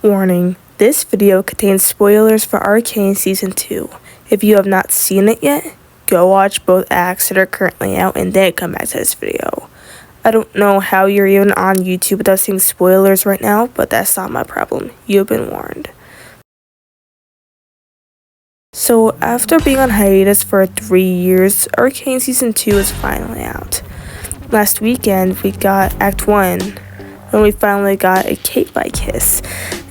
Warning, this video contains spoilers for Arcane Season 2. If you have not seen it yet, go watch both acts that are currently out and then come back to this video. I don't know how you're even on YouTube without seeing spoilers right now, but that's not my problem. You've been warned. So after being on hiatus for 3 years, Arcane Season 2 is finally out. Last weekend we got Act 1, when we finally got a Kate by kiss.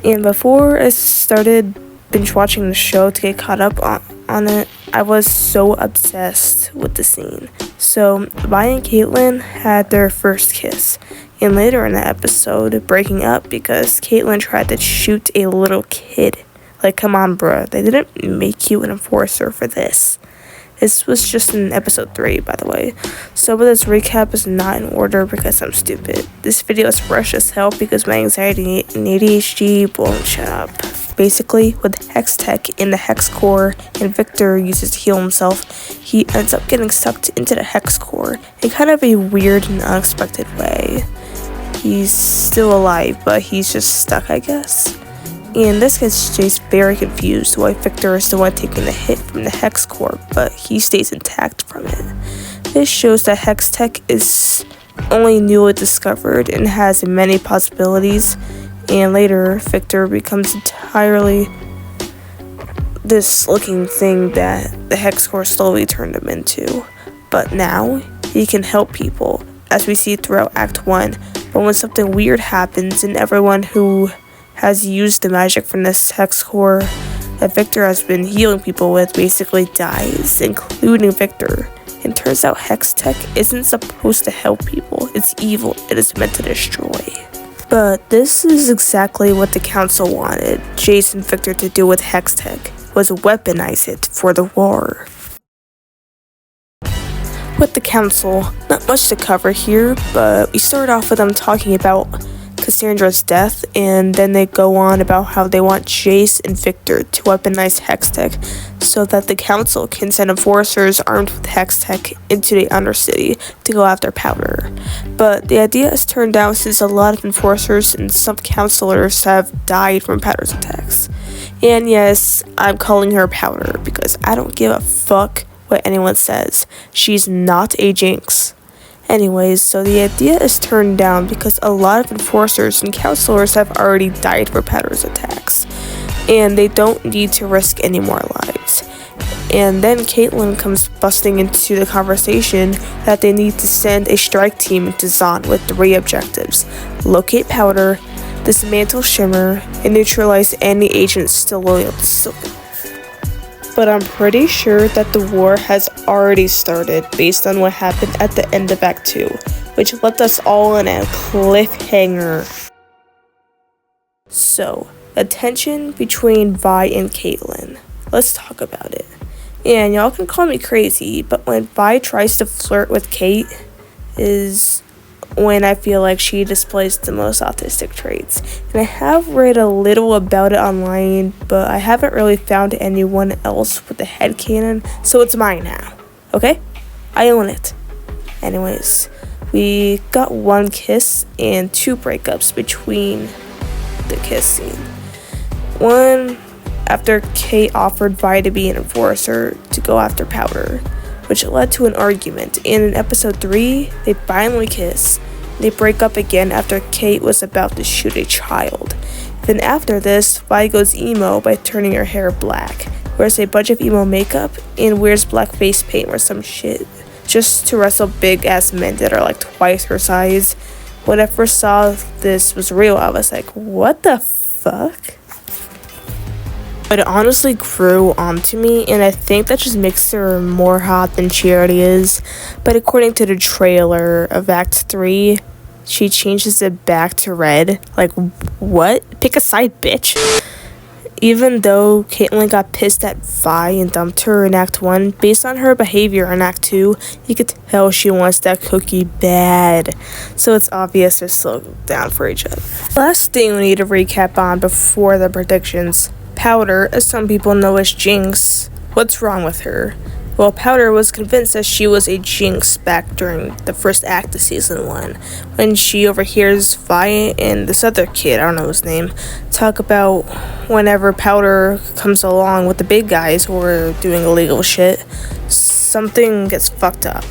And before I started binge watching the show to get caught up on it, I was so obsessed with the scene. So Vi and Caitlyn had their first kiss, and later in the episode, breaking up because Caitlyn tried to shoot a little kid. Like, come on, bruh, they didn't make you an enforcer for this. This was just in episode 3, by the way. So but this recap is not in order because I'm stupid. This video is fresh as hell because my anxiety and ADHD won't shut up. Basically, with Hex Tech in the Hex Core and Victor uses to heal himself, he ends up getting sucked into the Hex Core in kind of a weird and unexpected way. He's still alive, but he's just stuck, I guess. And this gets Jace very confused why Victor is the one taking the hit from the Hex Core, but he stays intact from it. This shows that Hex Tech is only newly discovered and has many possibilities, and later Victor becomes entirely this looking thing that the Hex Core slowly turned him into. But now, he can help people, as we see throughout Act 1, but when something weird happens and everyone who has used the magic from this Hex Core that Victor has been healing people with basically dies, including Victor. And turns out Hex Tech isn't supposed to help people, it's evil, it is meant to destroy. But this is exactly what the Council wanted Jace and Victor to do with Hex Tech, was weaponize it for the war. With the Council, not much to cover here, but we start off with them talking about Cassandra's death, and then they go on about how they want Jace and Victor to weaponize Hex Tech so that the Council can send enforcers armed with Hex Tech into the Undercity to go after Powder. But the idea is turned down since a lot of enforcers and some counselors have died from Powder's attacks. And yes, I'm calling her Powder because I don't give a fuck what anyone says. She's not a Jinx. Anyways, so the idea is turned down because a lot of enforcers and counselors have already died for Powder's attacks, and they don't need to risk any more lives. And then Caitlyn comes busting into the conversation that they need to send a strike team into Zon with 3 objectives: locate Powder, dismantle Shimmer, and neutralize any agents still loyal to Silver. But I'm pretty sure that the war has already started based on what happened at the end of Act 2, which left us all in a cliffhanger. So, the tension between Vi and Caitlyn. Let's talk about it. And y'all can call me crazy, but when Vi tries to flirt with Kate is when I feel like she displays the most autistic traits. And I have read a little about it online, but I haven't really found anyone else with a headcanon, so it's mine now, okay? I own it. Anyways, we got 1 kiss and 2 breakups between the kiss scene. One after Kate offered Vi to be an enforcer to go after Powder, which led to an argument, and in episode 3, they finally kiss. They break up again after Kate was about to shoot a child. Then after this, Vi goes emo by turning her hair black, wears a bunch of emo makeup, and wears black face paint or some shit, just to wrestle big ass men that are like twice her size. When I first saw this was real, I was like, what the fuck? But it honestly grew onto me, and I think that just makes her more hot than she already is. But according to the trailer of Act 3, she changes it back to red. Like, what? Pick a side, bitch. Even though Caitlyn got pissed at Vi and dumped her in Act 1, based on her behavior in Act 2, you could tell she wants that cookie bad. So it's obvious they're still down for each other. Last thing we need to recap on before the predictions. Powder, as some people know as Jinx. What's wrong with her? Well, Powder was convinced that she was a jinx back during the first act of Season 1, when she overhears Vi and this other kid, I don't know his name, talk about whenever Powder comes along with the big guys who are doing illegal shit, something gets fucked up.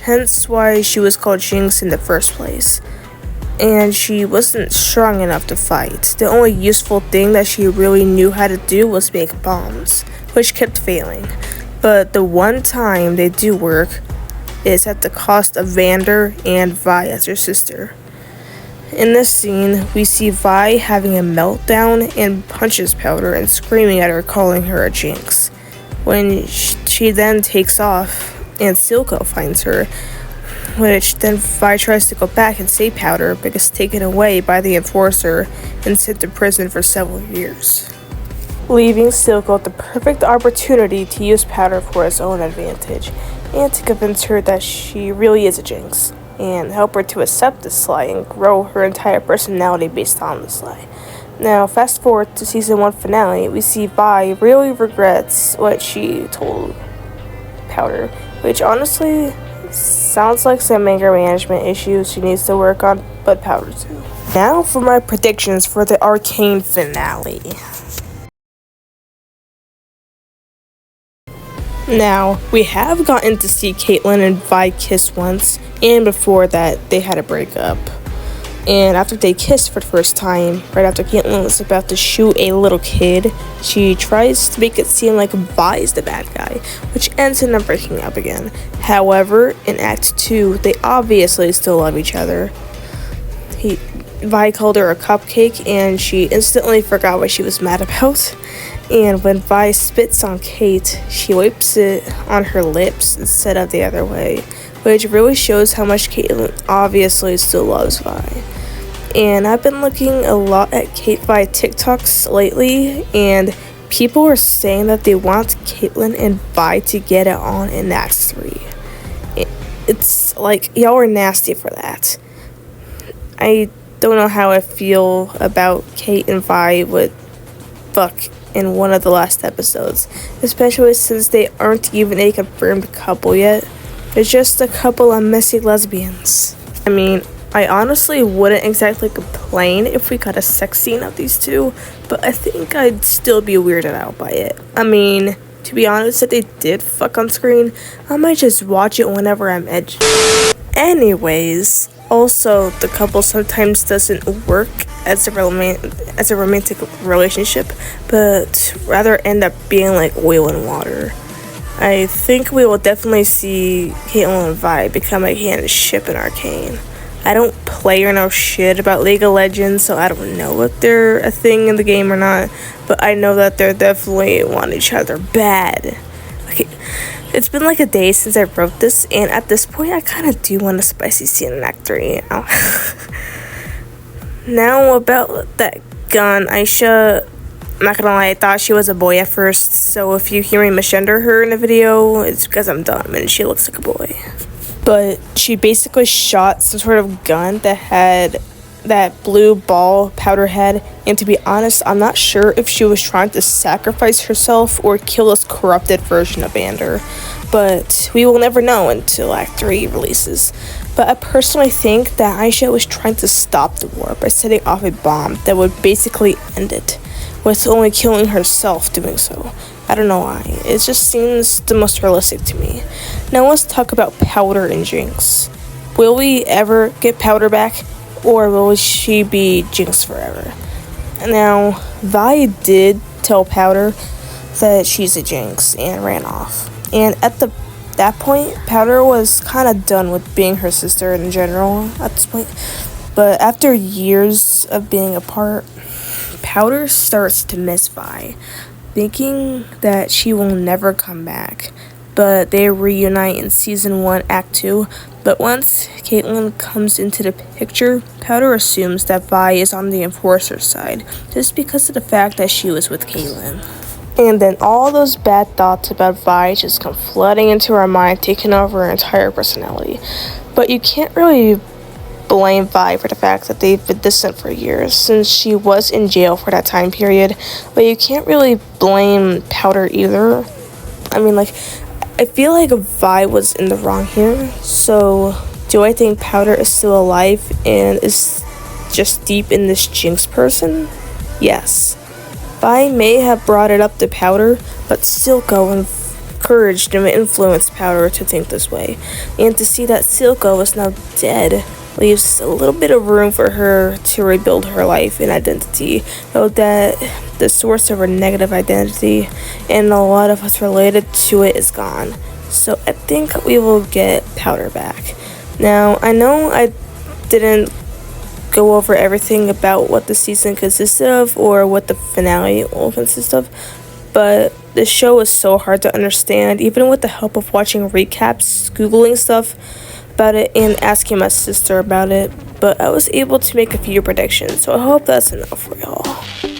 Hence why she was called Jinx in the first place. And she wasn't strong enough to fight. The only useful thing that she really knew how to do was make bombs, which kept failing. But the one time they do work is at the cost of Vander and Vi as her sister. In this scene, we see Vi having a meltdown and punches Powder and screaming at her, calling her a jinx. When she then takes off and Silco finds her, which then Vi tries to go back and save Powder but gets taken away by the Enforcer and sent to prison for several years, leaving Silco the perfect opportunity to use Powder for his own advantage and to convince her that she really is a jinx and help her to accept this lie and grow her entire personality based on this lie. Now, fast forward to Season 1 finale, we see Vi really regrets what she told Powder, which honestly sounds like some anger management issues she needs to work on, but Powder too. Now for my predictions for the Arcane finale. Now, we have gotten to see Caitlyn and Vi kiss once, and before that, they had a breakup. And after they kissed for the first time, right after Caitlyn was about to shoot a little kid, she tries to make it seem like Vi is the bad guy, which ends in them breaking up again. However, in Act 2, they obviously still love each other. Vi called her a cupcake, and she instantly forgot what she was mad about. And when Vi spits on Kate, she wipes it on her lips instead of the other way, which really shows how much Caitlyn obviously still loves Vi. And I've been looking a lot at Kate Vi TikToks lately, and people are saying that they want Caitlyn and Vi to get it on in Act 3. It's like, y'all are nasty for that. I don't know how I feel about Kate and Vi would fuck in one of the last episodes, especially since they aren't even a confirmed couple yet. They're just a couple of messy lesbians. I mean, I honestly wouldn't exactly complain if we got a sex scene of these two, but I think I'd still be weirded out by it. I mean, to be honest, if they did fuck on screen, I might just watch it whenever I'm edgy. Anyways, also, the couple sometimes doesn't work as a romantic relationship, but rather end up being like oil and water. I think we will definitely see Caitlyn and Vi become a hand ship in Arcane. I don't play or know shit about League of Legends, so I don't know if they're a thing in the game or not, but I know that they're definitely want each other bad. Okay, it's been like a day since I wrote this, and at this point I kind of do want a spicy scene in Act 3, you know? Now about that gun, Aisha, I'm not gonna lie, I thought she was a boy at first, so if you hear me misgender her in the video, it's because I'm dumb and she looks like a boy. But she basically shot some sort of gun that had that blue ball Powder head, and to be honest, I'm not sure if she was trying to sacrifice herself or kill this corrupted version of Vander, but we will never know until Act 3 releases. But I personally think that Aisha was trying to stop the war by setting off a bomb that would basically end it, with only killing herself doing so. I don't know why, it just seems the most realistic to me. Now let's talk about Powder and Jinx. Will we ever get Powder back, or will she be Jinx forever? Now, Vi did tell Powder that she's a Jinx and ran off. And at that point, Powder was kind of done with being her sister in general at this point. But after years of being apart, Powder starts to miss Vi, thinking that she will never come back. But they reunite in Season 1, Act 2. But once Caitlyn comes into the picture, Powder assumes that Vi is on the Enforcer's side, just because of the fact that she was with Caitlyn. And then all those bad thoughts about Vi just come flooding into her mind, taking over her entire personality. But you can't really blame Vi for the fact that they've been distant for years, since she was in jail for that time period. But you can't really blame Powder either. I mean, like, I feel like Vi was in the wrong here. So, do I think Powder is still alive and is just deep in this Jinx person? Yes. Vi may have brought it up to Powder, but Silco encouraged and influenced Powder to think this way. And to see that Silco is now dead leaves a little bit of room for her to rebuild her life and identity. Know that the source of her negative identity and a lot of us related to it is gone. So I think we will get Powder back. Now, I know I didn't go over everything about what the season consists of or what the finale will consist of, but the show is so hard to understand, even with the help of watching recaps, googling stuff about it, and asking my sister about it. But I was able to make a few predictions, so I hope that's enough for y'all.